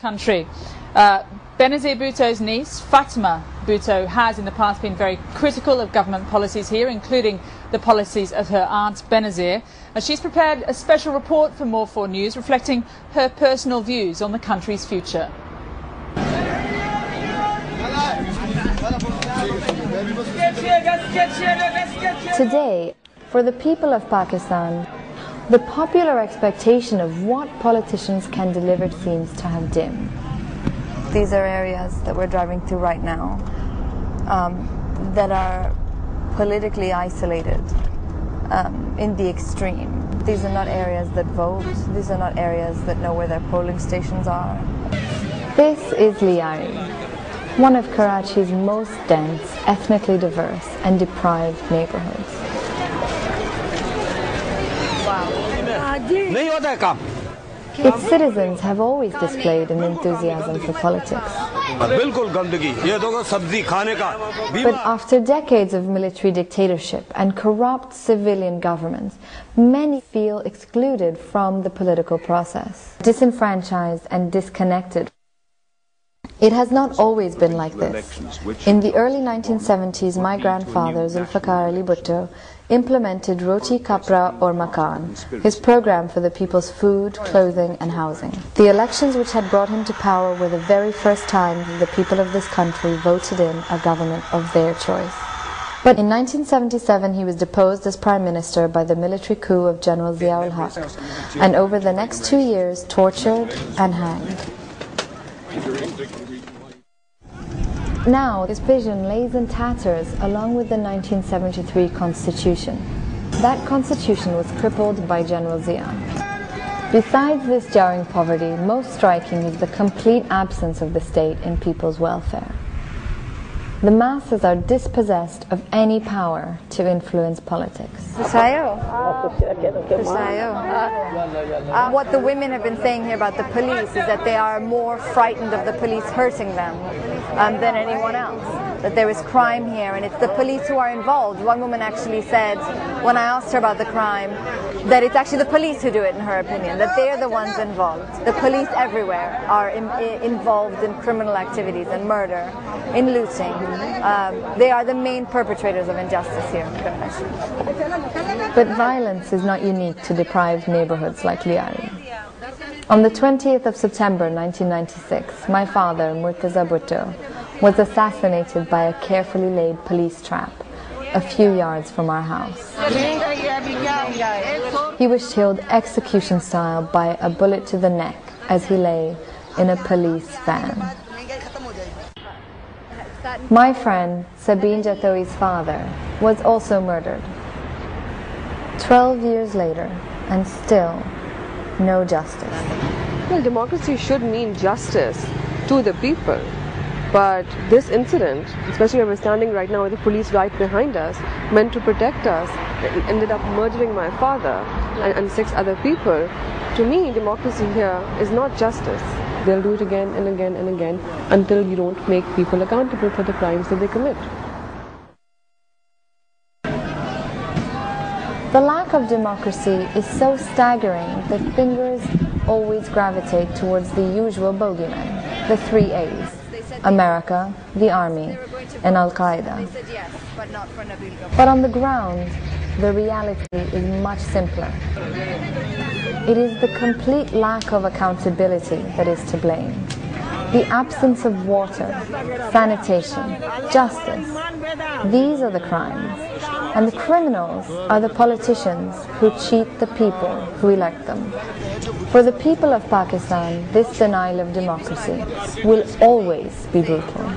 country. Benazir Bhutto's niece, Fatima Bhutto, has in the past been very critical of government policies here, including the policies of her aunt Benazir. She's prepared a special report for More 4 News reflecting her personal views on the country's future. Today, for the people of Pakistan, the popular expectation of what politicians can deliver seems to have dimmed. These are areas that we're driving through right now that are politically isolated in the extreme. These are not areas that vote. These are not areas that know where their polling stations are. This is Liari, one of Karachi's most dense, ethnically diverse and deprived neighborhoods. Its citizens have always displayed an enthusiasm for politics. But after decades of military dictatorship and corrupt civilian governments, many feel excluded from the political process, disenfranchised and disconnected. It has not always been like this. In the early 1970s, my grandfather, Zulfikar Ali Bhutto, implemented Roti Kapra or Makan, his program for the people's food, clothing and housing. The elections which had brought him to power were the very first time that the people of this country voted in a government of their choice. But in 1977 he was deposed as Prime Minister by the military coup of General Zia-ul-Haq, and over the next 2 years tortured and hanged. Now, his vision lays in tatters along with the 1973 Constitution. That Constitution was crippled by General Zia. Besides this jarring poverty, most striking is the complete absence of the state in people's welfare. The masses are dispossessed of any power to influence politics. What the women have been saying here about the police is that they are more frightened of the police hurting them than anyone else. That there is crime here and it's the police who are involved. One woman actually said, when I asked her about the crime, that it's actually the police who do it in her opinion, that they're the ones involved. The police everywhere are involved in criminal activities and murder, in looting. They are the main perpetrators of injustice here in Karachi. But violence is not unique to deprived neighborhoods like Liari. On the 20th of September 1996, my father, Murtaza Bhutto, was assassinated by a carefully laid police trap a few yards from our house. He was killed execution style by a bullet to the neck as he lay in a police van. My friend, Sabine Jatoi's father, was also murdered. 12 years later, and still no justice. Well, democracy should mean justice to the people. But this incident, especially where we're standing right now with the police right behind us, meant to protect us, ended up murdering my father and 6 other people. To me, democracy here is not justice. They'll do it again and again and again until you don't make people accountable for the crimes that they commit. The lack of democracy is so staggering that fingers always gravitate towards the usual bogeyman, the 3 A's. America, the army, and Al-Qaeda. But on the ground, the reality is much simpler. It is the complete lack of accountability that is to blame. The absence of water, sanitation, justice. These are the crimes. And the criminals are the politicians who cheat the people who elect them. For the people of Pakistan, this denial of democracy will always be brutal.